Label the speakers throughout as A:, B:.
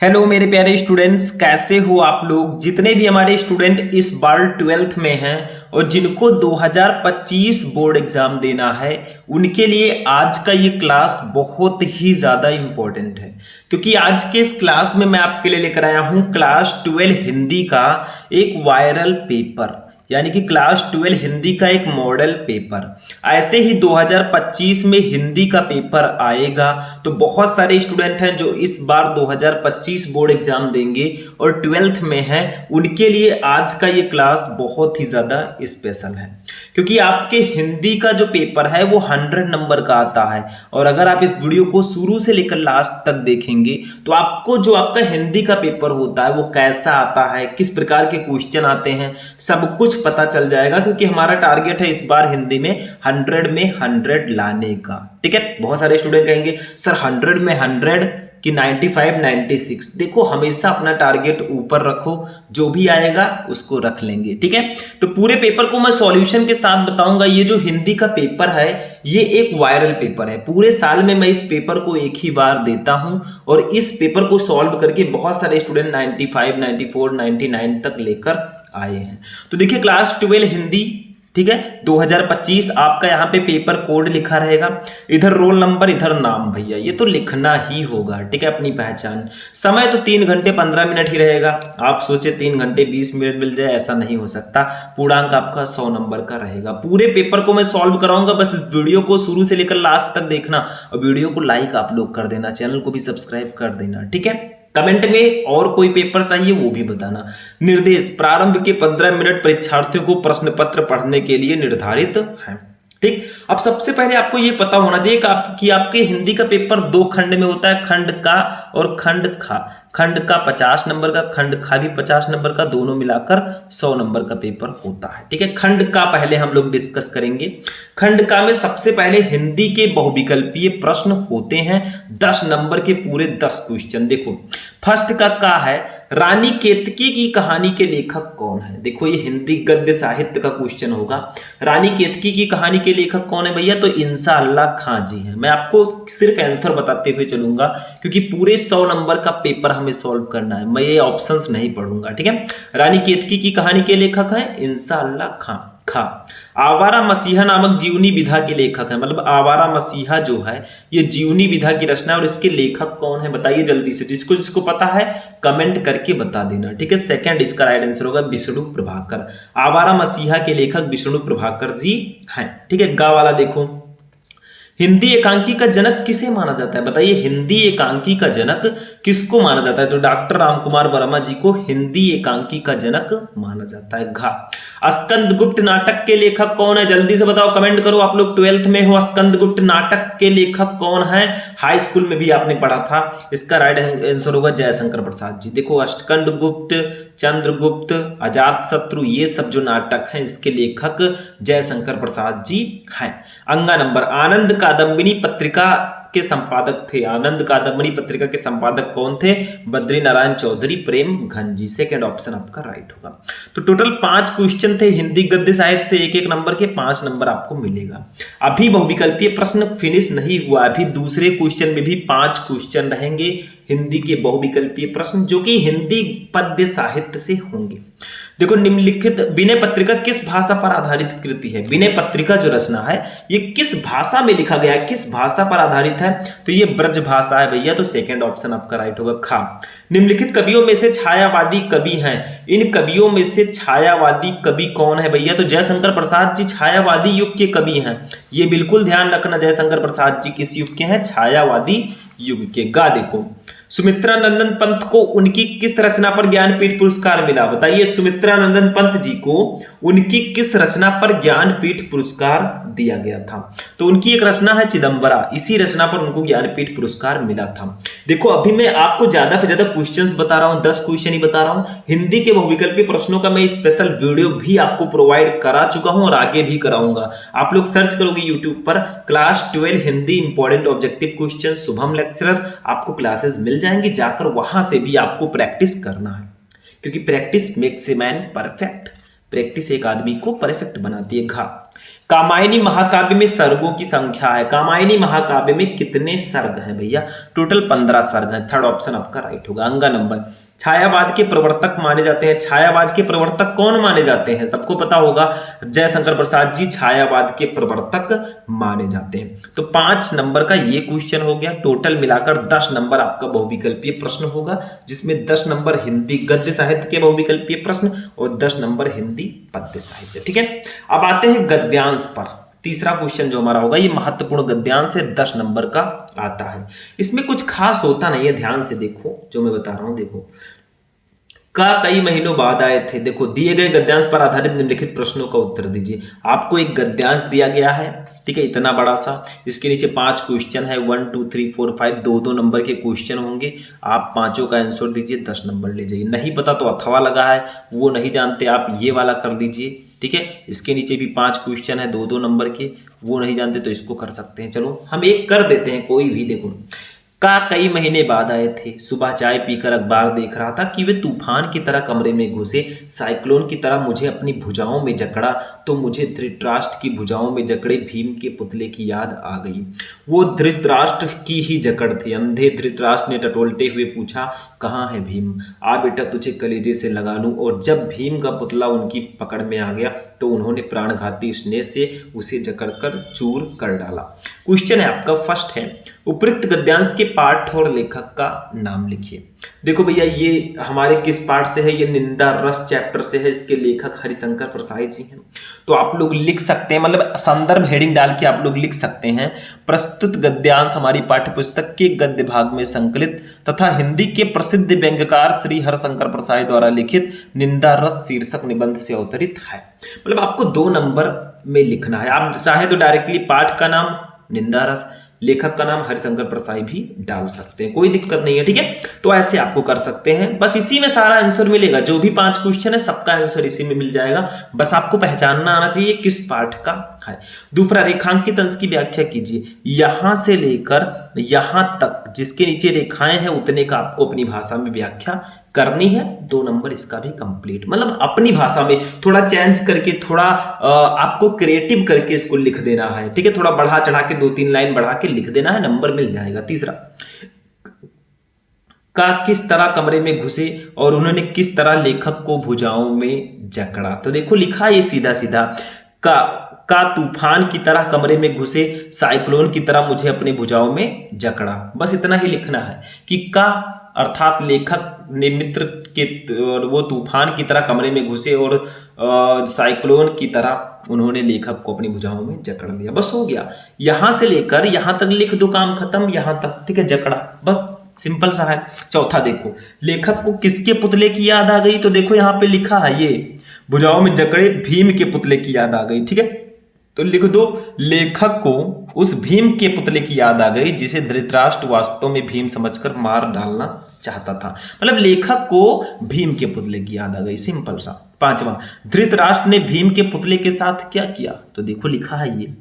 A: Hello मेरे प्यारे students, कैसे हो आप लोग। जितने भी हमारे स्टूडेंट इस बार 12th में हैं और जिनको 2025 बोर्ड एग्जाम देना है, उनके लिए आज का ये क्लास बहुत ही ज़्यादा इम्पोर्टेंट है। क्योंकि आज के इस क्लास में मैं आपके लिए लेकर आया हूँ क्लास 12 हिंदी का एक वायरल पेपर, यानी कि क्लास 12 हिंदी का एक मॉडल पेपर। ऐसे ही 2025 में हिंदी का पेपर आएगा, तो बहुत सारे स्टूडेंट हैं जो इस बार 2025 बोर्ड एग्जाम देंगे और 12th में हैं, उनके लिए आज का ये क्लास बहुत ही ज़्यादा स्पेशल है। क्योंकि आपके हिंदी का जो पेपर है वो 100 नंबर का आता है, और अगर आप इस वीडियो को शुरू से लेकर लास्ट तक देखेंगे तो आपको जो आपका हिंदी का पेपर होता है वो कैसा आता है, किस प्रकार के क्वेश्चन आते हैं, सब कुछ पता चल जाएगा। क्योंकि हमारा टारगेट है इस बार हिंदी में 100 में 100 लाने का। ठीक है, बहुत सारे स्टूडेंट कहेंगे सर 100 में 100 कि 95 96। देखो, हमेशा अपना टारगेट ऊपर रखो, जो भी आएगा उसको रख लेंगे। ठीक है, तो पूरे पेपर को मैं सॉल्यूशन के साथ बताऊंगा। ये जो हिंदी का पेपर है ये एक वायरल पेपर है। पूरे साल में मैं इस पेपर को एक ही बार देता हूं और इस पेपर को सॉल्व करके बहुत सारे स्टूडेंट 95 94 99 तक लेकर आए हैं। तो देखिए, क्लास 12 हिंदी, ठीक है, 2025 आपका यहाँ पे पेपर कोड लिखा रहेगा, इधर रोल नंबर, इधर नाम। भैया ये तो लिखना ही होगा, ठीक है, अपनी पहचान। समय तो 3 घंटे 15 मिनट ही रहेगा। आप सोचे 3 घंटे 20 मिनट मिल जाए, ऐसा नहीं हो सकता। पूर्णांक आपका 100 नंबर का रहेगा। पूरे पेपर को मैं सॉल्व कराऊंगा, बस इस वीडियो को शुरू से लेकर लास्ट तक देखना, और वीडियो को लाइक आप लोग कर देना, चैनल को भी सब्सक्राइब कर देना। ठीक है, कमेंट में और कोई पेपर चाहिए वो भी बताना। निर्देश, प्रारंभ के 15 मिनट परीक्षार्थियों को प्रश्न पत्र पढ़ने के लिए निर्धारित है। ठीक, अब सबसे पहले आपको ये पता होना चाहिए कि आपके हिंदी का पेपर 2 खंड में होता है, खंड का और खंड खा। खंड का 50 नंबर का, खंड खा भी 50 नंबर का, दोनों मिलाकर 100 नंबर का पेपर होता है। ठीक है, खंड का पहले हम लोग डिस्कस करेंगे। खंड का में सबसे पहले हिंदी के बहुविकल्पीय प्रश्न होते हैं, 10 नंबर के पूरे 10 क्वेश्चन। देखो, फर्स्ट का है, रानी केतकी की कहानी के लेखक कौन है। देखो, ये हिंदी गद्य साहित्य का क्वेश्चन होगा। रानी केतकी की कहानी के लेखक कौन है भैया, तो इंसा अल्लाह खां जी हैं। मैं आपको सिर्फ आंसर बताते हुए चलूंगा, क्योंकि पूरे 100 नंबर का पेपर हमें सॉल्व करना है, मैं ये ऑप्शंस नहीं पढ़ूंगा। ठीक है, रानी केतकी की कहानी के लेखक हैं इंसा अल्लाह खां। खा, आवारा मसीहा नामक जीवनी विधा के लेखक है। मतलब आवारा मसीहा जो है ये जीवनी विधा की रचना है, और इसके लेखक कौन है बताइए जल्दी से। जिसको पता है कमेंट करके बता देना। ठीक है, सेकंड इसका राइट आंसर होगा विष्णु प्रभाकर। आवारा मसीहा के लेखक विष्णु प्रभाकर जी हैं। ठीक है, गा वाला देखो, हिंदी एकांकी का जनक किसे माना जाता है बताइए। हिंदी एकांकी का जनक किसको माना जाता है, तो डॉक्टर रामकुमार वर्मा जी को हिंदी एकांकी का जनक माना जाता है। घा, स्कंदगुप्त नाटक के लेखक कौन है, जल्दी से बताओ, कमेंट करो। आप लोग 12th में हो, स्कंदगुप्त नाटक के लेखक कौन है, हाई स्कूल में भी आपने पढ़ा था। इसका राइट आंसर होगा जयशंकर प्रसाद जी। देखो, स्कंदगुप्त, चंद्रगुप्त, अजातशत्रु, ये सब जो नाटक हैं इसके लेखक जयशंकर प्रसाद जी हैं। अंगा नंबर, आनंद कादम्बिनी पत्रिका के संपादक थे। आनंद कादम्बिनी पत्रिका के संपादक कौन थे, बद्री नारायण चौधरी प्रेम घन जी। सेकेंड ऑप्शन आपका राइट होगा। तो टोटल 5 क्वेश्चन थे हिंदी गद्य साहित्य से, 1-1 नंबर के 5 नंबर आपको मिलेगा। अभी बहुविकल्पीय प्रश्न फिनिश नहीं हुआ, अभी दूसरे क्वेश्चन में भी 5 क्वेश्चन रहेंगे हिंदी के बहुविकल्पीय प्रश्न, जो कि हिंदी पद्य साहित्य से होंगे। देखो, निम्नलिखित विनय पत्रिका किस भाषा पर आधारित कृति है। विनय पत्रिका जो रचना है ये किस भाषा में लिखा गया है, किस भाषा पर आधारित है, तो ये ब्रज भाषा है भैया। तो सेकंड ऑप्शन आपका राइट होगा। खा, निम्नलिखित कवियों में से छायावादी कवि हैं। इन कवियों में से छायावादी कवि कौन है भैया, तो जयशंकर प्रसाद जी छायावादी युग के कवि हैं। ये बिल्कुल ध्यान रखना, जयशंकर प्रसाद जी किस युग के हैं, छायावादी युग के। गा, देखो, सुमित्रा नंदन पंत को उनकी किस रचना पर ज्ञानपीठ पुरस्कार मिला बताइए। सुमित्रा नंदन पंत जी को उनकी किस रचना पर ज्ञानपीठ पुरस्कार दिया गया था, तो उनकी एक रचना है चिदंबरा, इसी रचना पर उनको ज्ञानपीठ पुरस्कार मिला था। देखो, अभी मैं आपको ज्यादा से ज्यादा क्वेश्चंस बता रहा हूं, 10 क्वेश्चन ही बता रहा हूं। हिंदी के बहुविकल्पीय प्रश्नों का मैं स्पेशल वीडियो भी आपको प्रोवाइड करा चुका हूं और आगे भी कराऊंगा। आप लोग सर्च करोगे यूट्यूब पर class 12 Hindi important objective question Shubham lecturer, आपको क्लासेस मिल जाएंगी, जाकर वहां से भी आपको प्रैक्टिस करना है। क्योंकि practice makes a man perfect, practice एक आदमी को परफेक्ट बनाती है। घा, कामायनी महाकाव्य में सर्गों की संख्या है। कामायनी महाकाव्य में कितने सर्ग हैं भैया? टोटल 15 सर्ग हैं। थर्ड ऑप्शन आपका राइट होगा। अंगा नंबर। छायावाद के प्रवर्तक माने जाते हैं। छायावाद के प्रवर्तक कौन माने जाते हैं? सबको पता होगा, जयशंकर प्रसाद जी छायावाद के प्रवर्तक माने जाते हैं। तो 5 नंबर का ये क्वेश्चन हो गया। टोटल मिलाकर 10 नंबर आपका बहुविकल्पीय प्रश्न होगा, जिसमें 10 नंबर हिंदी गद्य साहित्य के बहुविकल्पीय प्रश्न और 10 नंबर हिंदी पद्य साहित्य। ठीक है, अब आते हैं गद्यांश पर। तीसरा क्वेश्चन जो हमारा होगा ये महत्वपूर्ण गद्यांश से 10 नंबर का आता है। इसमें कुछ खास होता नहीं है, ध्यान से देखो जो मैं बता रहा हूं। देखो, का कई महीनों बाद आए थे। देखो, दिए गए गद्यांश पर आधारित निम्नलिखित प्रश्नों का उत्तर दीजिए। आपको एक गद्यांश दिया गया है, ठीक है, इतना बड़ा सा। इसके नीचे 5 क्वेश्चन है, 1 2 3 4 5, 2 नंबर के क्वेश्चन होंगे। आप पांचों का आंसर दीजिए, 10 नंबर ले जाइए। नहीं पता तो अथवा लगा है, वो नहीं जानते आप ये वाला कर दीजिए। ठीक है, इसके नीचे भी 5 क्वेश्चन है 2 नंबर के, वो नहीं जानते तो इसको कर सकते हैं। चलो हम एक कर देते हैं, कोई भी। देखो, का कई महीने बाद आए थे। सुबह चाय पीकर अखबार देख रहा था कि वे तूफान की तरह कमरे में घुसे, साइक्लोन की तरह मुझे अपनी भुजाओं में जकड़ा, तो मुझे धृतराष्ट्र की भुजाओं में जकड़े भीम के पुतले की याद आ गई। वो धृतराष्ट्र की ही जकड़ थी। अंधे धृतराष्ट्र ने टटोलते हुए पूछा, कहाँ है भीम? आ बेटा, तुझे कलेजे से लगा लूं। और जब भीम का पुतला उनकी पकड़ में आ गया तो उन्होंने प्राणघाती स्नेह से उसे जकड़कर चूर कर डाला। क्वेश्चन है आपका फर्स्ट है, उपयुक्त गद्यांश के पाठ और लेखक का नाम लिखिए। देखो भैया, ये हमारे किस पाठ से है? ये निंदा रस चैप्टर से है। इसके लेखक हरिशंकर प्रसाद जी हैं। तो आप लोग लिख सकते हैं, मतलब संदर्भ हेडिंग डाल के आप लोग लिख सकते हैं, प्रस्तुत गद्यांश हमारी पाठ्य पुस्तक के गद्य भाग में संकलित तथा हिंदी के प्रसिद्ध व्यंग्यकार श्री हरिशंकर प्रसाद द्वारा लिखित निंदा रस शीर्षक निबंध से अवतरित है। मतलब आपको 2 नंबर में लिखना है। आप चाहे तो डायरेक्टली पाठ का नाम निंदा रस, लेखक का नाम हरिशंकर प्रसाद भी डाल सकते हैं, कोई दिक्कत नहीं है। ठीक है, तो ऐसे आपको कर सकते हैं। बस इसी में सारा आंसर मिलेगा। जो भी 5 क्वेश्चन है सबका आंसर इसी में मिल जाएगा। बस आपको पहचानना आना चाहिए किस पाठ का है। दूसरा, रेखांकित अंश की व्याख्या कीजिए। यहां से लेकर यहां तक जिसके नीचे रेखाएं हैं उतने का आपको अपनी भाषा में व्याख्या करनी है। 2 नंबर इसका भी कंप्लीट, मतलब अपनी भाषा में थोड़ा चेंज करके, थोड़ा आपको क्रिएटिव करके इसको लिख देना है। ठीक है, थोड़ा बढ़ा चढ़ा के 2-3 लाइन बढ़ा के लिख देना है, नंबर मिल जाएगा। तीसरा, का किस तरह कमरे में घुसे और उन्होंने किस तरह लेखक को भुजाओं में जकड़ा। तो देखो लिखा ये सीधा सीधा, का तूफान की तरह कमरे में घुसे, साइक्लोन की तरह मुझे अपनी भुजाओं में जकड़ा। बस इतना ही लिखना है कि का अर्थात लेखक ने मित्र के वो तूफान की तरह कमरे में घुसे और साइक्लोन की तरह उन्होंने लेखक को अपनी भुजाओं में जकड़ लिया। बस हो गया, यहां से लेकर यहां तक लिख दो, काम खत्म यहां तक। ठीक है, जकड़ा, बस सिंपल सा है। चौथा देखो, लेखक को किसके पुतले की याद आ गई? तो देखो यहां पे लिखा है ये भुजाओं में जकड़े भीम के पुतले की याद आ गई। ठीक है, तो लिख दो, लेखक को उस भीम के पुतले की याद आ गई जिसे धृतराष्ट्र वास्तव में भीम समझकर मार डालना चाहता था। मतलब लेखक को भीम के पुतले की याद आ गई, सिंपल सा। पांचवा, धृतराष्ट्र ने भीम के पुतले के साथ क्या किया? तो देखो लिखा है ये,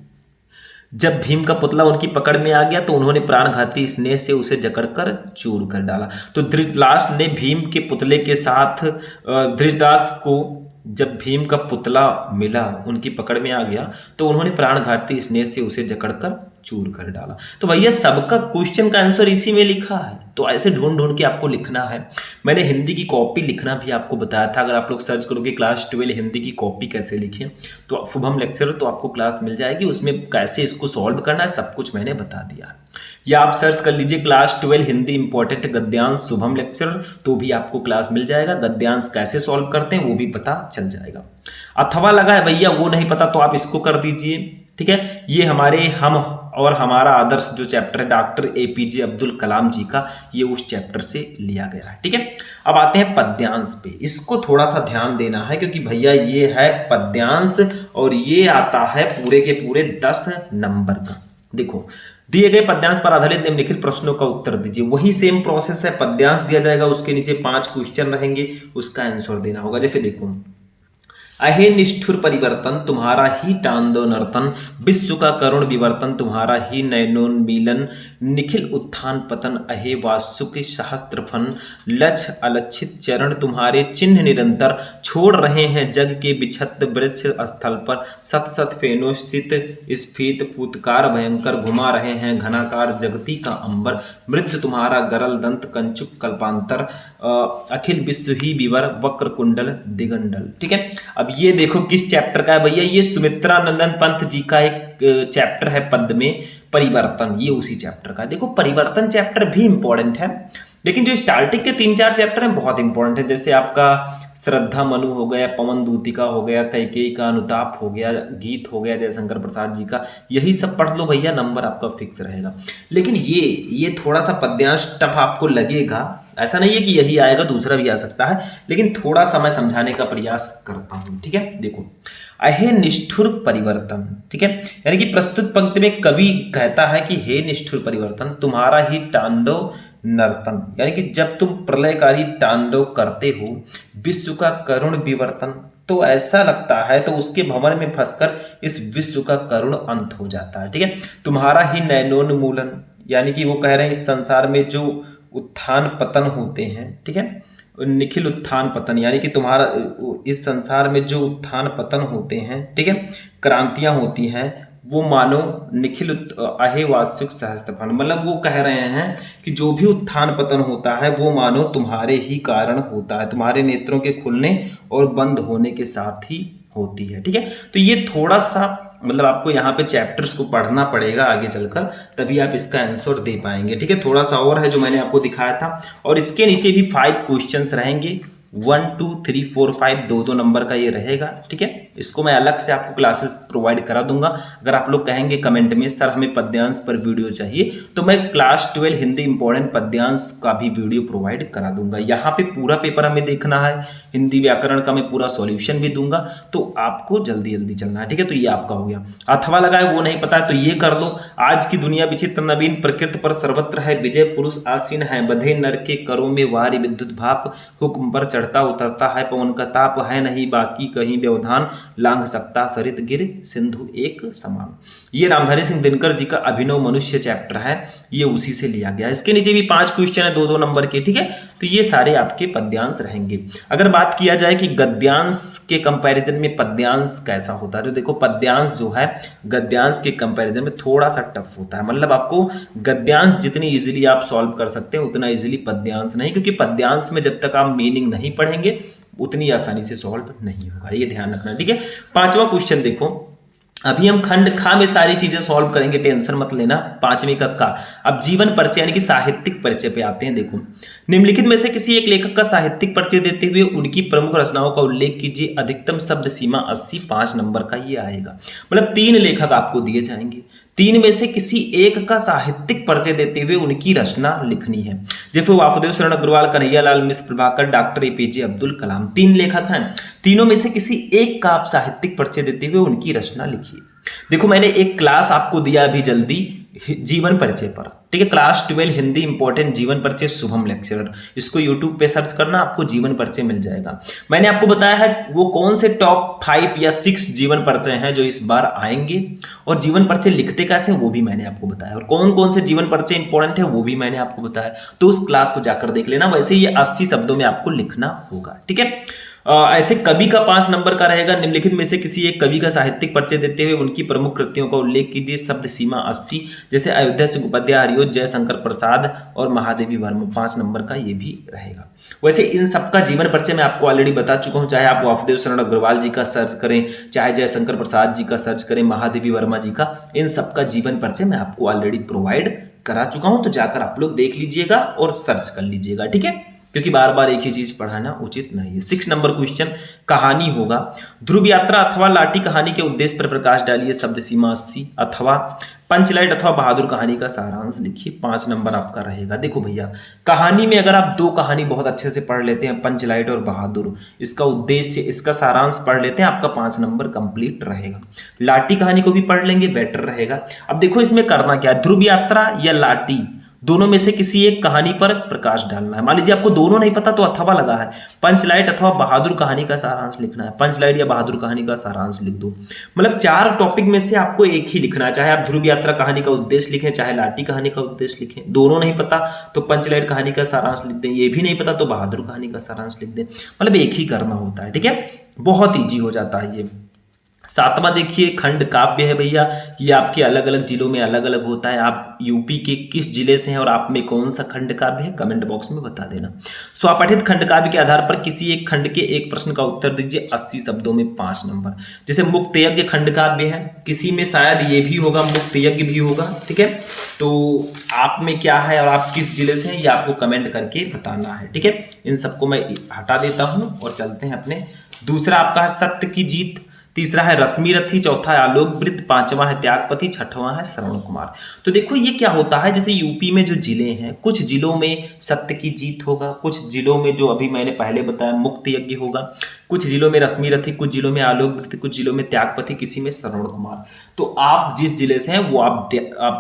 A: जब भीम का पुतला उनकी पकड़ में आ गया तो उन्होंने प्राणघाती स्नेह से उसे जकड़कर चूर कर डाला। तो धृतराष्ट्र ने भीम के पुतले के साथ, धृतराष्ट्र को जब भीम का पुतला मिला, उनकी पकड़ में आ गया तो उन्होंने प्राणघाती स्नेह से उसे जकड़कर चूर कर डाला। तो भैया सबका क्वेश्चन का आंसर इसी में लिखा है। तो ऐसे ढूंढ ढूंढ के आपको लिखना है। मैंने हिंदी की कॉपी लिखना भी आपको बताया था। अगर आप लोग सर्च करोगे क्लास 12 हिंदी की कॉपी कैसे लिखें तो शुभम लेक्चर, तो आपको क्लास मिल जाएगी। उसमें कैसे इसको सॉल्व करना है सब कुछ मैंने बता दिया है। या आप सर्च कर लीजिए क्लास 12 हिंदी इंपॉर्टेंट गद्यांश शुभम लेक्चर, तो भी आपको क्लास मिल जाएगा। गद्यांश कैसे सॉल्व करते हैं वो भी पता चल जाएगा। अथवा लगा है भैया, वो नहीं पता तो आप इसको कर दीजिए। ठीक है, ये हमारे हम और हमारा आदर्श जो चैप्टर है डॉक्टर APJ अब्दुल कलाम जी का, ये उस चैप्टर से लिया गया है। ठीक है, अब आते हैं पद्यांश पे। इसको थोड़ा सा ध्यान देना है क्योंकि भैया ये है पद्यांश और ये आता है पूरे के पूरे 10 नंबर का। देखो, दिए गए पद्यांश पर आधारित निम्नलिखित प्रश्नों का उत्तर दीजिए। वही सेम प्रोसेस है, पद्यांश दिया जाएगा, उसके नीचे 5 क्वेश्चन रहेंगे, उसका आंसर देना होगा। जैसे देखो, अहे निष्ठुर परिवर्तन तुम्हारा ही टांदो नर्तन, विश्व का करुण विवर्तन तुम्हारा ही नयनोन्मीलन, निखिल उत्थान पतन अहे वासुक सहस्त्र फन, लक्ष्य अलक्षित चरण तुम्हारे चिन्ह निरंतर, छोड़ रहे हैं जग के बिछत वृक्ष स्थल पर, सत सत फेनोषित स्फीत फूतकार भयंकर, घुमा रहे हैं घनाकार जगती का अंबर, मृत्यु तुम्हारा गरल दंत कंचुक कल्पांतर, अखिल विश्व ही विवर वक्र कुंडल दिगंडल। ठीक है, अब ये देखो किस चैप्टर का है भैया, ये सुमित्रा नंदन पंत जी का एक चैप्टर है पद्य में परिवर्तन, ये उसी चैप्टर का। देखो परिवर्तन चैप्टर भी इंपॉर्टेंट है, लेकिन जो स्टार्टिंग के 3-4 चैप्टर हैं बहुत इंपॉर्टेंट है। जैसे आपका श्रद्धा मनु हो गया, पवन दूतिका हो गया, कैकेयी का अनुताप हो गया, गीत हो गया जयशंकर प्रसाद जी का, यही सब पढ़ लो भैया, नंबर आपका फिक्स रहेगा। लेकिन ये थोड़ा सा पद्यांश टफ आपको लगेगा, ऐसा नहीं है कि यही आएगा, दूसरा भी आ सकता है, लेकिन थोड़ा सा मैं समझाने का प्रयास करता हूँ। ठीक है, देखो अहे निष्ठुर परिवर्तन, ठीक है, यानी कि प्रस्तुत पंक्ति में कवि कहता है कि हे निष्ठुर परिवर्तन तुम्हारा ही तांडव नर्तन, यानी कि जब तुम प्रलयकारी तांडव करते हो, विश्व का करुण विवर्तन, तो ऐसा लगता है तो उसके भंवर में फंसकर इस विश्व का करुण अंत हो जाता है। ठीक है, तुम्हारा ही नयनोन्मूलन, यानी कि वो कह रहे हैं इस संसार में जो उत्थान पतन होते हैं, ठीक है, निखिल उत्थान पतन, यानी कि तुम्हारा इस संसार में जो उत्थान पतन होते हैं, ठीक है, क्रांतियां होती हैं, वो मानो निखिल अहे वास्तुक सहस्त्रफन, मतलब वो कह रहे हैं कि जो भी उत्थान पतन होता है वो मानो तुम्हारे ही कारण होता है, तुम्हारे नेत्रों के खुलने और बंद होने के साथ ही होती है। ठीक है, तो ये थोड़ा सा मतलब आपको यहाँ पे चैप्टर्स को पढ़ना पड़ेगा आगे चलकर, तभी आप इसका आंसर दे पाएंगे। ठीक है, थोड़ा सा और है जो मैंने आपको दिखाया था, और इसके नीचे भी 5 क्वेश्चंस रहेंगे, 1 2 3 4 5 दो नंबर का ये रहेगा। ठीक है, इसको मैं अलग से आपको क्लासेस प्रोवाइड करा दूंगा। अगर आप लोग कहेंगे कमेंट में सर हमें पद्यांश पर वीडियो चाहिए, तो मैं क्लास 12 हिंदी इंपॉर्टेंट पद्यांश का भी वीडियो प्रोवाइड करा दूंगा। यहाँ पे पूरा पेपर हमें देखना है, हिंदी व्याकरण का मैं पूरा सॉल्यूशन भी दूंगा, तो आपको जल्दी जल्दी चलना है। ठीक है, तो ये आपका हो गया। अथवा लगाए वो नहीं पता है तो ये कर लो, आज की दुनिया विचित्र नवीन, प्रकृति पर सर्वत्र है विजय, पुरुष आसीन है बधे नर के करों में वारी, विद्युत भाप हुक्म पर चढ़ता उतरता है, पवन का ताप है नहीं बाकी कहीं व्यवधान, लांघ सकता सरित गिर सिंधु एक समान। ये रामधारी सिंह दिनकर जी का अभिनव मनुष्य चैप्टर है, ये उसी से लिया गया। इसके नीचे भी 5 क्वेश्चन है 2 नंबर के। ठीक है, तो ये सारे आपके पद्यांश रहेंगे। अगर बात किया जाए कि गद्यांश के कंपैरिजन में पद्यांश कैसा होता है, तो देखो पद्यांश जो है गद्यांश के कंपैरिजन में थोड़ा सा टफ होता है, मतलब आपको गद्यांश जितनी इजीली आप सॉल्व कर सकते हैं उतना इजीली पद्यांश नहीं, क्योंकि पद्यांश में जब तक आप मीनिंग नहीं पढ़ेंगे उतनी आसानी से सॉल्व नहीं होगा, ये ध्यान रखना। ठीक है, 5वां क्वेश्चन देखो, अभी हम खंड खा में सारी चीजें सॉल्व करेंगे, टेंशन मत लेना। 5वीं का का अब जीवन परिचय यानी कि साहित्यिक परिचय पे आते हैं। देखो निम्नलिखित में से किसी एक लेखक का साहित्यिक परिचय देते हुए उनकी प्रमुख रचनाओं का उल्लेख कीजिए, अधिकतम शब्द सीमा 80, 5 नंबर का ये आएगा। मतलब 3 लेखक आपको दिए जाएंगे, 3 में से किसी एक का साहित्यिक परिचय देते हुए उनकी रचना लिखनी है। जैसे वासुदेव शरण अग्रवाल, कन्हैयालाल मिश्र, प्रभाकर, डॉक्टर APJ अब्दुल कलाम, 3 लेखक हैं, तीनों में से किसी एक का आप साहित्यिक परिचय देते हुए उनकी रचना लिखिए। देखो मैंने एक क्लास आपको दिया अभी जल्दी जीवन परिचय पर, ठीक है, क्लास 12 हिंदी इंपॉर्टेंट जीवन परिचय शुभम लेक्चरर, इसको यूट्यूब पे सर्च करना, आपको जीवन परिचय मिल जाएगा। मैंने आपको बताया है वो कौन से टॉप 5 या 6 जीवन परिचय हैं जो इस बार आएंगे, और जीवन परिचय लिखते कैसे वो भी मैंने आपको बताया, और कौन कौन से जीवन परिचय इंपॉर्टेंट है वो भी मैंने आपको बताया। तो उस क्लास को जाकर देख लेना। वैसे ये 80 शब्दों में आपको लिखना होगा। ठीक है, ऐसे कवि का 5 नंबर का रहेगा, निम्नलिखित में से किसी एक कवि का साहित्यिक परिचय देते हुए उनकी प्रमुख कृतियों का उल्लेख कीजिए, शब्द सीमा 80, जैसे अयोध्या सिंह उपाध्याय, हरिओं, जयशंकर प्रसाद और महादेवी वर्मा, 5 नंबर का ये भी रहेगा। वैसे इन सबका जीवन परिचय मैं आपको ऑलरेडी बता चुका हूं, चाहे आप वासुदेव शरण अग्रवाल जी का सर्च करें, चाहे जयशंकर प्रसाद जी का सर्च करें, महादेवी वर्मा जी का, इन सबका जीवन परिचय मैं आपको ऑलरेडी प्रोवाइड करा चुका हूं, तो जाकर आप लोग देख लीजिएगा और सर्च कर लीजिएगा। ठीक है, क्योंकि बार बार एक ही चीज पढ़ाना उचित नहीं है। 6 नंबर क्वेश्चन कहानी होगा, ध्रुव यात्रा अथवा लाठी कहानी के उद्देश्य पर प्रकाश डालिए, शब्द सीमा 80, अथवा पंचलाइट अथवा बहादुर कहानी का सारांश लिखिए, 5 नंबर आपका रहेगा। देखो भैया कहानी में अगर आप 2 कहानी बहुत अच्छे से पढ़ लेते हैं, पंचलाइट और बहादुर, इसका उद्देश्य इसका सारांश पढ़ लेते हैं, आपका 5 नंबर कंप्लीट रहेगा। लाठी कहानी को भी पढ़ लेंगे, बेटर रहेगा। अब देखो इसमें करना क्या है, ध्रुव यात्रा या लाठी दोनों में से किसी एक कहानी पर प्रकाश डालना है। मान लीजिए आपको दोनों नहीं पता तो अथवा लगा है, पंचलाइट अथवा बहादुर कहानी का सारांश लिखना है। पंचलाइट या बहादुर कहानी का सारांश लिख दो। मतलब 4 टॉपिक में से आपको एक ही लिखना है, चाहे आप ध्रुव यात्रा कहानी का उद्देश्य लिखें, चाहे लाठी कहानी का उद्देश्य लिखें। दोनों नहीं पता तो पंचलाइट कहानी का सारांश लिख दें, ये भी नहीं पता तो बहादुर कहानी का सारांश लिख दें। मतलब एक ही करना होता है, ठीक है, बहुत ईजी हो जाता है ये। 7वां देखिए खंड काव्य है भैया, ये आपके अलग अलग जिलों में अलग अलग होता है। आप यूपी के किस जिले से हैं और आप में कौन सा खंड काव्य है, कमेंट बॉक्स में बता देना। स्वपठित खंड काव्य के आधार पर किसी एक खंड के एक प्रश्न का उत्तर दीजिए 80 शब्दों में 5 नंबर। जैसे मुक्त यज्ञ खंड काव्य है, किसी में शायद ये भी होगा, मुक्त यज्ञ भी होगा, ठीक है। तो आप में क्या है और आप किस जिले से हैं ये आपको कमेंट करके बताना है, ठीक है। इन सबको मैं हटा देता हूं और चलते हैं अपने। दूसरा आपका है सत्य की जीत, तीसरा है रश्मि रथी, चौथा है आलोक वृत्त, 5वां है त्यागपति, 6वां है श्रवण कुमार। तो देखो ये क्या होता है, जैसे यूपी में जो जिले हैं, कुछ जिलों में सत्य की जीत होगा, कुछ जिलों में जो अभी मैंने पहले बताया मुक्त यज्ञ होगा, कुछ जिलों में रश्मि रथी, कुछ जिलों में आलोक वृत्त, कुछ जिलों में त्यागपति, किसी में श्रवण कुमार। तो आप जिस जिले से हैं वो आप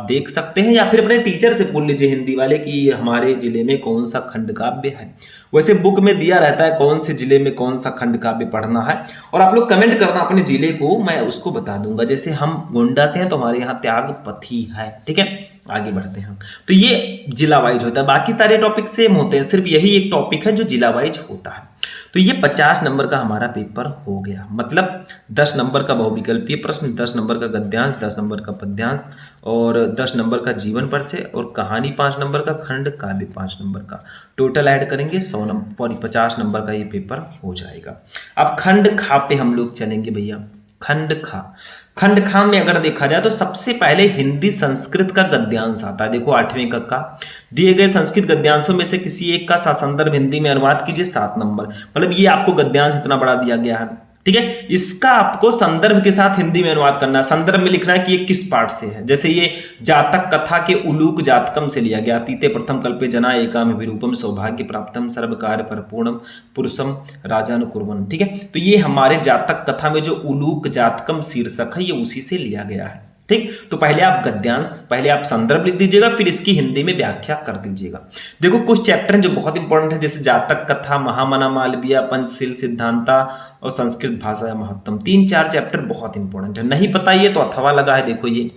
A: देख सकते हैं, या फिर अपने टीचर से बोल लीजिए हिंदी वाले कि हमारे जिले में कौन सा खंड काव्य है। वैसे बुक में दिया रहता है कौन से जिले में कौन सा खंड काव्य पढ़ना है, और आप लोग कमेंट करना अपने जिले को, मैं उसको बता दूंगा। जैसे हम गोंडा से हैं तो हमारे यहाँ त्यागपति है, ठीक है। आगे बढ़ते हैं। तो ये जिला वाइज होता है, बाकी सारे टॉपिक सेम होते हैं, सिर्फ यही एक टॉपिक है जो जिला वाइज होता है। तो ये 50 नंबर का हमारा पेपर हो गया, मतलब 10 नंबर का बहुविकल्पीय प्रश्न, 10 नंबर का गद्यांश, 10 नंबर का पद्यांश और 10 नंबर का जीवन परिचय, और कहानी 5 नंबर का, खंड काव्य 5 नंबर का। टोटल ऐड करेंगे 100 नंबर, 50 नंबर का ये पेपर हो जाएगा। अब खंड खा पे हम लोग चलेंगे भैया। खंड खा में अगर देखा जाए तो सबसे पहले हिंदी संस्कृत का गद्यांश आता है। देखो 8वीं कक्षा दिए गए संस्कृत गद्यांशों में से किसी एक का ससंदर्भ हिंदी में अनुवाद कीजिए, 7 नंबर। मतलब ये आपको गद्यांश इतना बड़ा दिया गया है, ठीक है। इसका आपको संदर्भ के साथ हिंदी में अनुवाद करना है। संदर्भ में लिखना है कि ये किस पाठ से है। जैसे ये जातक कथा के उलूक जातकम से लिया गया, तीते प्रथम कल्पे जना एकाम विरूपम सौभाग्य प्राप्तम सर्व कार्य परिपूर्णम पुरुषम राजानुकुर्वन, ठीक है। तो ये हमारे जातक कथा में जो उलूक जातकम शीर्षक है ये उसी से लिया गया है, ठीक। तो पहले आप गद्यांश, पहले आप संदर्भ लिख दीजिएगा, फिर इसकी हिंदी में व्याख्या कर दीजिएगा। देखो कुछ चैप्टर हैं जो बहुत इंपॉर्टेंट है, जैसे जातक कथा, महामना मालविया, पंचशील सिद्धांता और संस्कृत भाषा या महत्तम। 3-4 चैप्टर बहुत इंपॉर्टेंट है। नहीं पता ये तो अथवा लगा है, देखो ये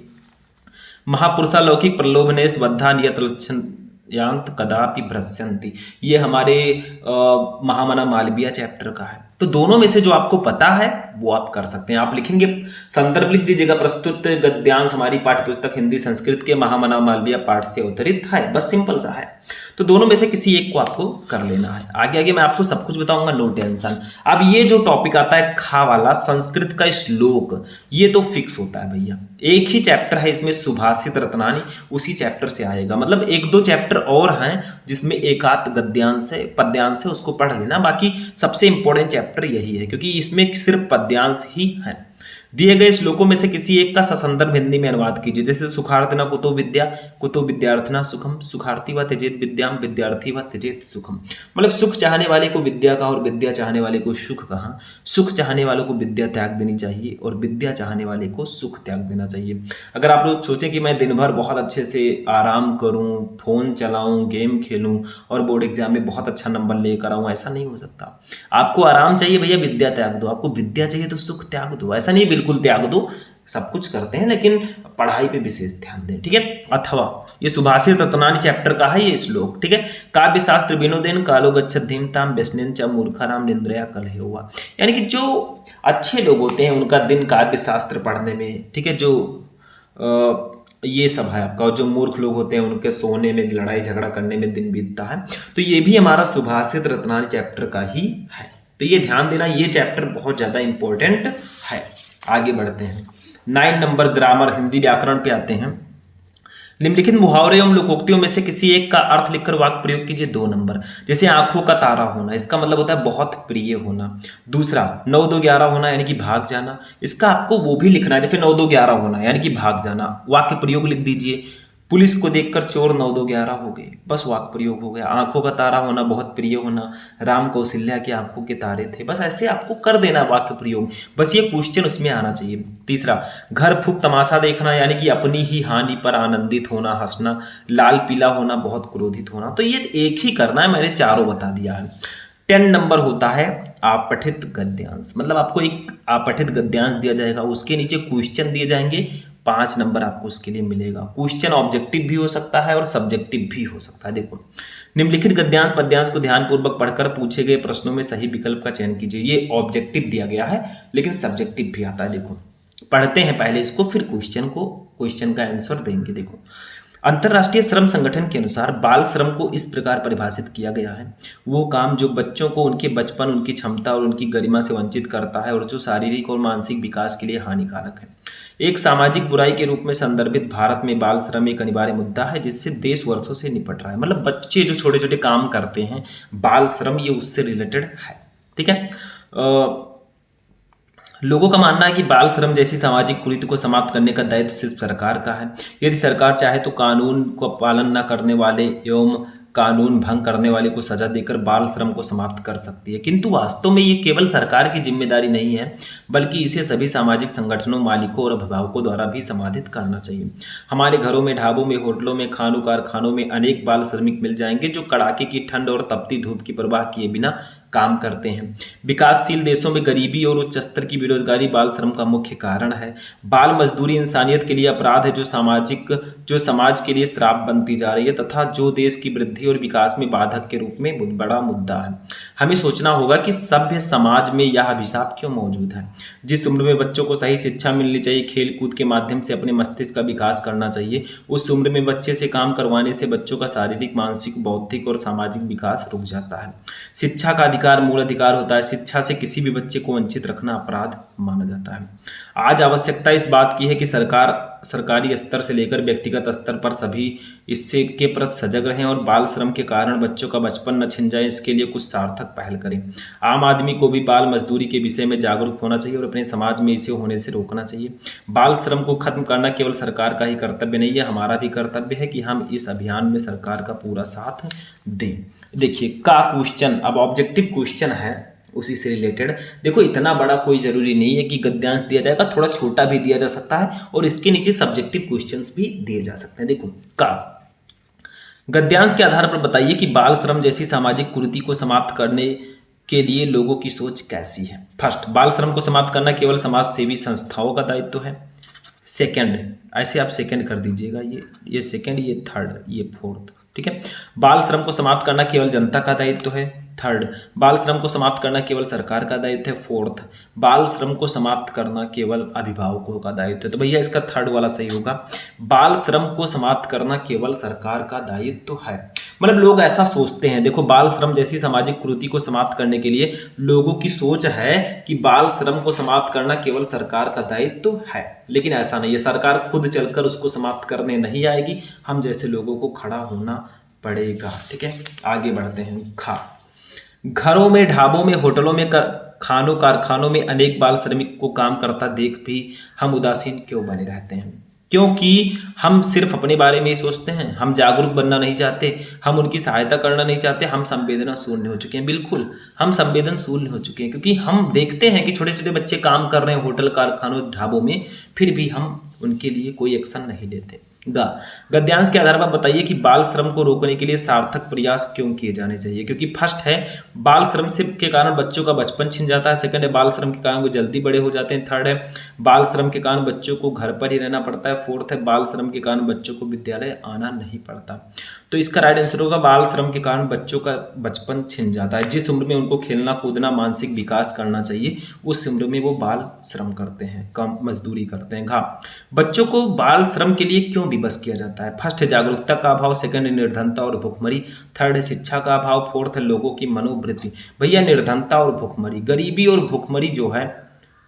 A: महापुरुषालौकिक प्रलोभनेश बद्धा नियत लक्षण यांत कदापि भ्रश्यन्ति, ये हमारे महामना मालविया चैप्टर का है। तो दोनों में से जो आपको पता है वो आप कर सकते हैं। आप लिखेंगे, संदर्भ लिख दीजिएगा, प्रस्तुत गद्यांश हमारी पाठ्य पुस्तक हिंदी संस्कृत के महामना मालविया पाठ से अवतरित है, बस सिंपल सा है। तो दोनों में से किसी एक को आपको कर लेना है। आगे आगे मैं आपको सब कुछ बताऊंगा, नो टेंशन। अब ये जो टॉपिक आता है खा वाला, संस्कृत का श्लोक, ये तो फिक्स होता है भैया। एक ही चैप्टर है इसमें सुभाषित रत्नानी, उसी चैप्टर से आएगा। मतलब 1-2 चैप्टर और हैं जिसमें एक आध गद्यांश है, पद्यांश है, उसको पढ़ लेना। बाकी सबसे इंपॉर्टेंट चैप्टर यही है क्योंकि इसमें सिर्फ पद्यांश ही है। दिए गए श्लोकों में से किसी एक का ससंदर्भ हिंदी में अनुवाद कीजिए। जैसे सुखार्थिना कुतो विद्या, कुतो विद्यार्थिना सुखम, सुखार्थी व त्यजेत विद्याम, विद्यार्थी व त्यजेत सुखम। मतलब सुख चाहने वाले को विद्या का और विद्या चाहने वाले को सुख कहा। सुख चाहने वालों को विद्या त्याग देनी चाहिए और विद्या चाहने वाले को सुख त्याग देना चाहिए। अगर आप लोग सोचें कि मैं दिन भर बहुत अच्छे से आराम करूं, फोन चलाऊं, गेम खेलूं और बोर्ड एग्जाम में बहुत अच्छा नंबर लेकर आऊं, ऐसा नहीं हो सकता। आपको आराम चाहिए भैया, विद्या त्याग दो। आपको विद्या चाहिए तो सुख त्याग दो। ऐसा नहीं बिल्कुल त्याग दो, सब कुछ करते हैं लेकिन पढ़ाई पे विशेष ध्यान दें, ठीक है। अथवा ये सुभाषित रत्नानी चैप्टर का है ये श्लोक, ठीक है। काव्य शास्त्र विनोदेन कालो गच्छत धीमताम व्यसनेन च मूर्खानाम निंद्रया कलहे हुआ। यानी कि जो अच्छे लोग होते हैं उनका दिन काव्य शास्त्र पढ़ने में, ठीक है, जो ये सब है आपका। और जो मूर्ख लोग होते हैं उनके सोने में, लड़ाई झगड़ा करने में दिन बीतता है। तो ये भी हमारा सुभाषित रत्नानी चैप्टर का ही है। तो ये ध्यान देना, ये चैप्टर बहुत ज्यादा इंपॉर्टेंट है। आगे बढ़ते हैं। 9 नंबर ग्रामर, हिंदी व्याकरण पे आते हैं। निम्नलिखित मुहावरे एवं लोकोक्तियों में से किसी एक का अर्थ लिखकर वाक्य प्रयोग कीजिए, 2 नंबर। जैसे आंखों का तारा होना, इसका मतलब होता है बहुत प्रिय होना। दूसरा 9-2-11 होना यानी कि भाग जाना, इसका आपको वो भी लिखना है। जैसे 9-2-11 होना यानी कि भाग जाना, वाक्य प्रयोग लिख दीजिए। पुलिस को देखकर चोर 9 2 11 हो गए, बस वाक्य प्रयोग हो गया। आंखों का तारा होना, बहुत प्रिय होना, राम कौशल्या की आंखों के तारे थे। बस ऐसे आपको कर देना वाक्य प्रयोग, बस ये क्वेश्चन उसमें आना चाहिए। तीसरा, घर फूक तमाशा देखना, यानी कि अपनी ही हानि पर आनंदित होना, हंसना। लाल पीला होना, बहुत क्रोधित होना। तो ये एक ही करना है, मैंने चारों बता दिया है। 10 नंबर होता है आपठित गद्यांश, मतलब आपको एक आपठित गद्यांश दिया जाएगा, उसके नीचे क्वेश्चन दिए जाएंगे, 5 नंबर आपको उसके लिए मिलेगा। क्वेश्चन ऑब्जेक्टिव भी हो सकता है और सब्जेक्टिव भी हो सकता है। देखो, निम्नलिखित गद्यांश पद्यांश को ध्यानपूर्वक पढ़कर पूछे गए प्रश्नों में सही विकल्प का चयन कीजिए। ये ऑब्जेक्टिव दिया गया है, लेकिन सब्जेक्टिव भी आता है। देखो, पढ़ते हैं पहले इसको, फिर क्वेश्चन का आंसर देंगे। देखो, अंतर्राष्ट्रीय श्रम संगठन के अनुसार बाल श्रम को इस प्रकार परिभाषित किया गया है: वो काम जो बच्चों को उनके बचपन, उनकी क्षमता और उनकी गरिमा से वंचित करता है और जो शारीरिक और मानसिक विकास के लिए हानिकारक है। एक सामाजिक बुराई के रूप में संदर्भित भारत में बाल श्रम एक अनिवार्य मुद्दा है जिससे देश वर्षों से निपट रहा है। मतलब बच्चे जो छोटे छोटे काम करते हैं, बाल श्रम, ये उससे रिलेटेड है। ठीक है। लोगों का मानना है कि बाल श्रम जैसी सामाजिक कुरीति को समाप्त करने का दायित्व सिर्फ सरकार का है। यदि सरकार चाहे तो कानून को पालन न करने वाले एवं कानून भंग करने वाले को सजा देकर बाल श्रम को समाप्त कर सकती है, किंतु वास्तव में ये केवल सरकार की जिम्मेदारी नहीं है, बल्कि इसे सभी सामाजिक संगठनों, मालिकों और अभिभावकों द्वारा भी समाधित करना चाहिए। हमारे घरों में, ढाबों में, होटलों में, खानों कारखानों में अनेक बाल श्रमिक मिल जाएंगे जो कड़ाके की ठंड और तपती धूप की परवाह किए बिना काम करते हैं। विकासशील देशों में गरीबी और उच्च स्तर की बेरोजगारी बाल श्रम का मुख्य कारण है। बाल मजदूरी इंसानियत के लिए अपराध है जो समाज के लिए श्राप बनती जा रही है तथा जो देश की वृद्धि और विकास में बाधक के रूप में बहुत बड़ा मुद्दा है। हमें सोचना होगा कि सभ्य समाज में यह अभिशाप क्यों मौजूद है। जिस उम्र में बच्चों को सही शिक्षा मिलनी चाहिए, खेल कूद के माध्यम से अपने मस्तिष्क का विकास करना चाहिए, उस उम्र में बच्चे से काम करवाने से बच्चों का शारीरिक, मानसिक, बौद्धिक और सामाजिक विकास रुक जाता है। शिक्षा का अधिकार मूल अधिकार होता है। शिक्षा से किसी भी बच्चे को वंचित रखना अपराध माना जाता है। आज आवश्यकता इस बात की है कि सरकारी स्तर से लेकर व्यक्तिगत स्तर पर सभी इससे के प्रति सजग रहें और बाल श्रम के कारण बच्चों का बचपन न छिन जाए, इसके लिए कुछ सार्थक पहल करें। आम आदमी को भी बाल मजदूरी के विषय में जागरूक होना चाहिए और अपने समाज में इसे होने से रोकना चाहिए। बाल श्रम को खत्म करना केवल सरकार का ही कर्तव्य नहीं है, हमारा भी कर्तव्य है कि हम इस अभियान में सरकार का पूरा साथ दें। देखिए का क्वेश्चन, अब ऑब्जेक्टिव क्वेश्चन है उसी से रिलेटेड। देखो, इतना बड़ा कोई जरूरी नहीं है कि गद्यांश दिया जाएगा, थोड़ा छोटा भी दिया जा सकता है और इसके नीचे सब्जेक्टिव क्वेश्चंस भी दिए जा सकते हैं। देखो, का गद्यांश के आधार पर बताइए कि बाल श्रम जैसी सामाजिक कुरीति को समाप्त करने के लिए लोगों की सोच कैसी है। फर्स्ट, बाल श्रम को समाप्त करना केवल समाज सेवी संस्थाओं का दायित्व है। सेकंड, ऐसे आप सेकंड कर दीजिएगा, ये सेकंड, ये थर्ड, ये फोर्थ। ठीक है। बाल श्रम को समाप्त करना केवल जनता का दायित्व है। थर्ड, बाल श्रम को समाप्त करना केवल सरकार का दायित्व है। फोर्थ, बाल श्रम को समाप्त करना केवल अभिभावकों का दायित्व है। तो भैया इसका थर्ड वाला सही होगा, बाल श्रम को समाप्त करना केवल सरकार का दायित्व है। मतलब लोग ऐसा सोचते हैं। देखो, बाल श्रम जैसी सामाजिक कुरीति को समाप्त करने के लिए लोगों की सोच है कि बाल श्रम को समाप्त करना केवल सरकार का दायित्व है, लेकिन ऐसा नहीं है। सरकार खुद चलकर उसको समाप्त करने नहीं आएगी, हम जैसे लोगों को खड़ा होना पड़ेगा। ठीक है, आगे बढ़ते हैं। घरों में, ढाबों में, होटलों में, खानों कारखानों में अनेक बाल श्रमिक को काम करता देख भी हम उदासीन क्यों बने रहते हैं? क्योंकि हम सिर्फ अपने बारे में ही सोचते हैं, हम जागरूक बनना नहीं चाहते, हम उनकी सहायता करना नहीं चाहते, हम संवेदना शून्य हो चुके हैं। बिल्कुल हम संवेदन शून्य हो चुके हैं, क्योंकि हम देखते हैं कि छोटे छोटे बच्चे काम कर रहे हैं होटल, कारखानों, ढाबों में, फिर भी हम उनके लिए कोई एक्शन नहीं लेते। गद्यांश के आधार पर बताइए कि बाल श्रम को रोकने के लिए सार्थक प्रयास क्यों किए जाने चाहिए। क्योंकि फर्स्ट है, बाल श्रम से के कारण बच्चों का बचपन छिन जाता है। सेकंड है, बाल श्रम के कारण वो जल्दी बड़े हो जाते हैं। थर्ड है, बाल श्रम के कारण बच्चों को घर पर ही रहना पड़ता है। फोर्थ है, बाल श्रम के कारण बच्चों को विद्यालय आना नहीं पड़ता। तो इसका राइट आंसर होगा, बाल श्रम के कारण बच्चों का बचपन छिन जाता है। जिस उम्र में उनको खेलना कूदना, मानसिक विकास करना चाहिए, उस उम्र में वो बाल श्रम करते हैं, कम मजदूरी करते हैं। बच्चों को बाल श्रम के लिए क्यों विवश किया जाता है? फर्स्ट है जागरूकता का अभाव, सेकंड है निर्धनता और भुखमरी, थर्ड है शिक्षा का अभाव, फोर्थ है लोगों की मनोवृत्ति। भैया निर्धनता और भुखमरी, गरीबी और भुखमरी जो है,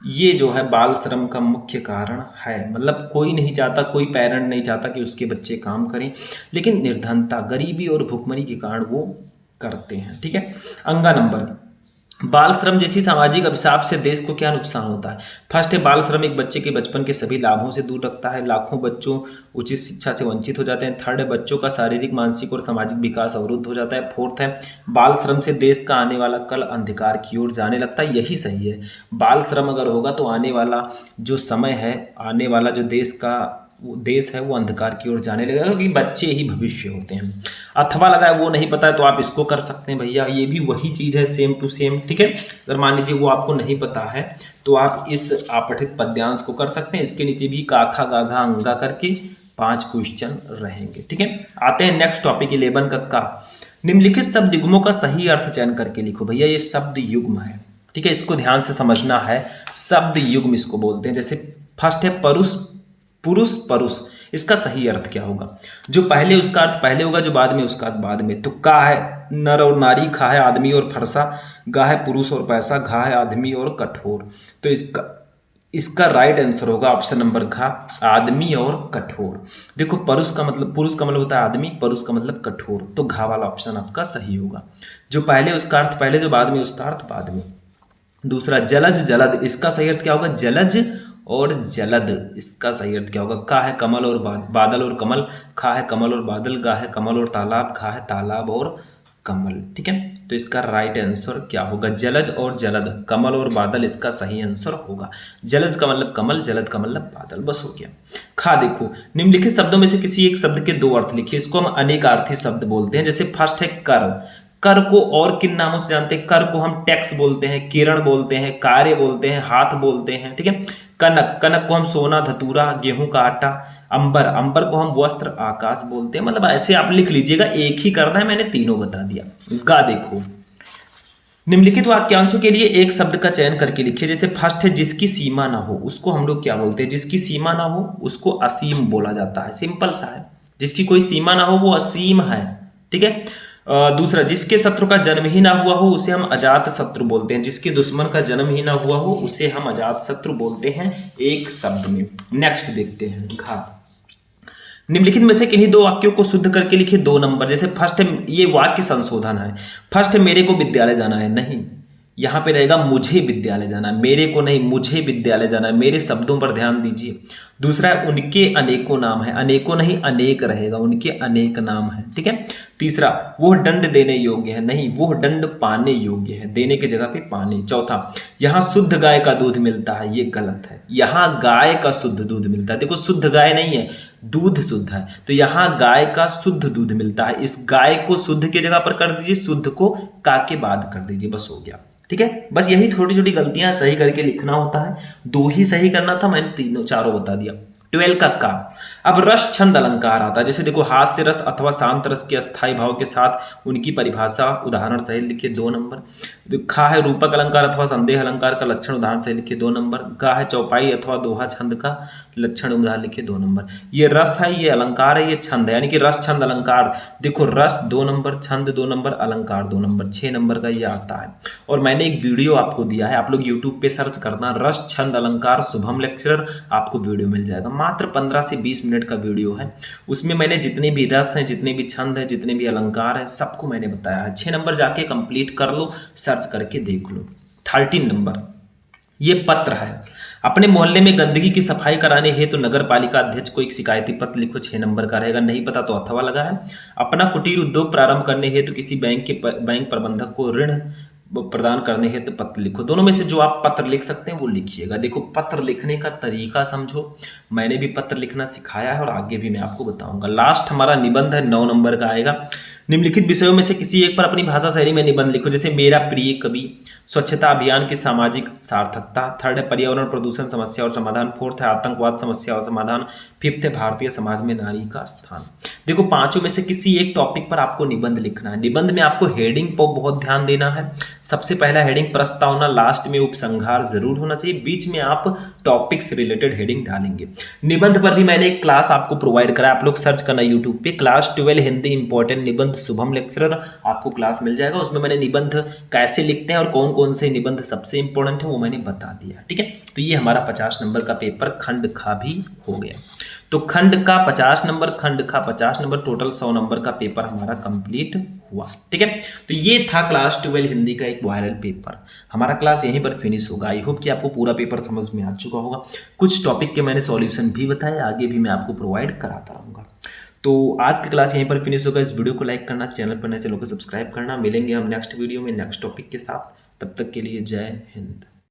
A: ये जो है बाल श्रम का मुख्य कारण है। मतलब कोई नहीं चाहता, कोई पेरेंट नहीं चाहता कि उसके बच्चे काम करें, लेकिन निर्धनता, गरीबी और भुखमरी के कारण वो करते हैं। ठीक है। अंगा नंबर, बाल श्रम जैसी सामाजिक अभिशाप से देश को क्या नुकसान होता है? फर्स्ट है, बाल श्रम एक बच्चे के बचपन के सभी लाभों से दूर रखता है। लाखों बच्चों उचित शिक्षा से वंचित हो जाते हैं। थर्ड है, बच्चों का शारीरिक, मानसिक और सामाजिक विकास अवरुद्ध हो जाता है। फोर्थ है, बाल श्रम से देश का आने वाला कल अंधकार की ओर जाने लगता है। यही सही है। बाल श्रम अगर होगा तो आने वाला जो समय है, आने वाला जो देश है वो अंधकार की ओर जाने लगेगा, क्योंकि बच्चे ही भविष्य होते हैं। अथवा लगा है वो नहीं पता है तो आप इसको कर सकते हैं भैया, ये भी वही चीज़ है, सेम टू सेम। ठीक है, अगर मान लीजिए वो आपको नहीं पता है तो आप इस आपठित पद्यांश को कर सकते हैं। इसके नीचे भी काखा गाघा अंगा करके 5 क्वेश्चन रहेंगे। ठीक है, आते हैं नेक्स्ट टॉपिक 11 का। निम्नलिखित शब्द युग्मों का सही अर्थ चयन करके लिखो। भैया ये शब्द युग्म है, ठीक है, इसको ध्यान से समझना है। शब्द युग्म इसको बोलते हैं। जैसे फर्स्ट है पुरुष परुष, इसका सही अर्थ क्या होगा? जो पहले उसका अर्थ पहले होगा, जो बाद में उसका अर्थ बाद में। तो का है नर और नारी, खा है आदमी और फरसा, गा है पुरुष और पैसा, घा है आदमी और कठोर। तो इसका राइट आंसर होगा ऑप्शन नंबर घा, आदमी और कठोर। देखो पुरुष का मतलब होता है आदमी, परुष का मतलब कठोर, तो घा वाला ऑप्शन आपका सही होगा। जो पहले उसका अर्थ पहले, जो बाद में उसका अर्थ बाद में। दूसरा जलज जलद, इसका सही अर्थ क्या होगा? जलज और जलद, इसका सही अर्थ क्या होगा? का है कमल और बादल और कमल, खा है कमल और बादल, गा है कमल और तालाब, खा है तालाब और कमल। ठीक है, तो इसका राइट आंसर क्या होगा? जलज और जलद, कमल और बादल इसका सही आंसर होगा। जलज का मतलब कमल, जलद का मतलब बादल। बस हो गया। खा देखो, निम्नलिखित शब्दों में से किसी एक शब्द के 2 अर्थ लिखिए। इसको हम अनेकार्थी शब्द बोलते हैं। जैसे फर्स्ट है कर, कर को और किन नामों से जानते हैं? कर को हम टैक्स बोलते हैं, किरण बोलते हैं, कार्य बोलते हैं, हाथ बोलते हैं। ठीक है, कनक, कनक को हम सोना, धतूरा, गेहूं का आटा। अंबर, अंबर को हम वस्त्र, आकाश बोलते हैं। मतलब ऐसे आप लिख लीजिएगा, एक ही करना है, मैंने तीनों बता दिया। गा देखो, निम्नलिखित वाक्यांशों के लिए एक शब्द का चयन करके लिखिए। जैसे फर्स्ट है जिसकी सीमा ना हो, उसको हम लोग क्या बोलते हैं? जिसकी सीमा ना हो उसको असीम बोला जाता है। सिंपल सा है, जिसकी कोई सीमा ना हो वो असीम है। ठीक है, दूसरा जिसके शत्रु का जन्म ही ना हुआ हो उसे हम अजात शत्रु बोलते हैं। जिसके दुश्मन का जन्म ही ना हुआ हो उसे हम अजात शत्रु बोलते हैं, एक शब्द में। नेक्स्ट देखते हैं घा। निम्नलिखित में से किन्हीं 2 वाक्यों को शुद्ध करके लिखिए 2 नंबर। जैसे फर्स्ट है, ये वाक्य संशोधन है। फर्स्ट है मेरे को विद्यालय जाना है, नहीं, यहाँ पे रहेगा मुझे विद्यालय जाना है, मेरे को नहीं, मुझे विद्यालय जाना है। मेरे शब्दों पर ध्यान दीजिए। दूसरा है उनके अनेकों नाम है, अनेकों नहीं अनेक रहेगा, उनके अनेक नाम है। ठीक है, तीसरा वह दंड देने योग्य है, नहीं, वह दंड पाने योग्य है, देने की जगह पे पाने। चौथा, यहाँ शुद्ध गाय का दूध मिलता है, ये गलत है। यहाँ गाय का शुद्ध दूध मिलता है। देखो शुद्ध गाय नहीं है, दूध शुद्ध है, तो यहाँ गाय का शुद्ध दूध मिलता है। इस गाय को शुद्ध की जगह पर कर दीजिए, शुद्ध को का के बाद कर दीजिए, बस हो गया। ठीक है, बस यही छोटी छोटी गलतियां सही करके लिखना होता है। 2 ही सही करना था, मैंने चारों बता दिया। 12 का अब रस छंद अलंकार आता है। जैसे देखो हास्य रस अथवा शांत रस के अस्थायी भाव के साथ उनकी परिभाषा उदाहरण सहित लिखिए 2 नंबर। खा है रूपक अलंकार अथवा संदेह अलंकार का लक्षण उदाहरण सहित लिखिए 2 नंबर। गा है चौपाई अथवा दोहा छंद का लक्षण उदाहरण लिखिए 2 नंबर। ये रस है, ये अलंकार है, ये छंद है, यानी कि रस छंद अलंकार। देखो रस 2 नंबर, छंद 2 नंबर, अलंकार 2 नंबर, 6 नंबर का ये आता है। और मैंने एक वीडियो आपको दिया है, आप लोग यूट्यूब पे सर्च करना रस छंद अलंकार शुभम लेक्चरर, आपको वीडियो मिल जाएगा। मात्र 15 से 20 मिनट का वीडियो है। उसमें मैंने जितने भी रस हैं, जितने भी छंद हैं, जितने भी अलंकार हैं, सबको मैंने बताया है। 6 नंबर जाके कंप्लीट कर लो, सर्च करके देख लो। 13 नंबर ये पत्र है। अपने मोहल्ले में गंदगी की सफाई कराने हेतु नगर पालिका अध्यक्ष को एक शिकायती पत्र लिखो, 6 नंबर का रहेगा। नहीं पता तो अथवा लगा है। अपना कुटीर उद्योग प्रारंभ करने हेतु किसी बैंक प्रबंधक को ऋण प्रदान करने हेतु पत्र लिखो। दोनों में से जो आप पत्र लिख सकते हैं वो लिखिएगा। देखो पत्र लिखने का तरीका समझो, मैंने भी पत्र लिखना सिखाया है और आगे भी मैं आपको बताऊंगा। लास्ट हमारा निबंध है, 9 नंबर का आएगा। निम्नलिखित विषयों में से किसी एक पर अपनी भाषा शैली में निबंध लिखो। जैसे मेरा प्रिय कवि, स्वच्छता अभियान की सामाजिक सार्थकता। 3rd है पर्यावरण प्रदूषण समस्या और समाधान। 4th है आतंकवाद समस्या और समाधान। 5th है भारतीय समाज में नारी का स्थान। देखो 5 में से किसी एक टॉपिक पर आपको निबंध लिखना है। निबंध में आपको हेडिंग पर बहुत ध्यान देना है। सबसे पहला हेडिंग प्रस्तावना, लास्ट में उपसंहार जरूर होना चाहिए, बीच में आप टॉपिक से रिलेटेड हेडिंग डालेंगे। निबंध पर भी मैंने एक क्लास आपको प्रोवाइड करा, आप लोग सर्च करना यूट्यूब पे, क्लास 12 हिंदी इंपॉर्टेंट निबंध निबंध शुभम लेक्चरर, आपको क्लास मिल जाएगा। उसमें मैंने निबंध कैसे लिखते हैं और कौन कौन से निबंध सबसे इंपॉर्टेंट है वो मैंने बता दिया, ठीक है। तो ये हमारा 50 नंबर का पेपर खंड खा भी हो गया। तो खंड का 50 नंबर, खंड का 50 नंबर, टोटल 100 नंबर का पेपर हमारा कंप्लीट हुआ, ठीक है। तो ये था क्लास 12 हिंदी का एक वायरल पेपर। हमारा क्लास यहीं पर फिनिश होगा। आई होप कि आपको पूरा पेपर समझ में आ चुका होगा। कुछ टॉपिक के मैंने सॉल्यूशन भी बताए, आगे भी मैं आपको प्रोवाइड कराता रहूँगा। तो आज की क्लास यहीं पर फिनिश होगा। इस वीडियो को लाइक करना, चैनल पर नए चैनल को सब्सक्राइब करना। मिलेंगे हम नेक्स्ट वीडियो में नेक्स्ट टॉपिक के साथ। तब तक के लिए जय हिंद।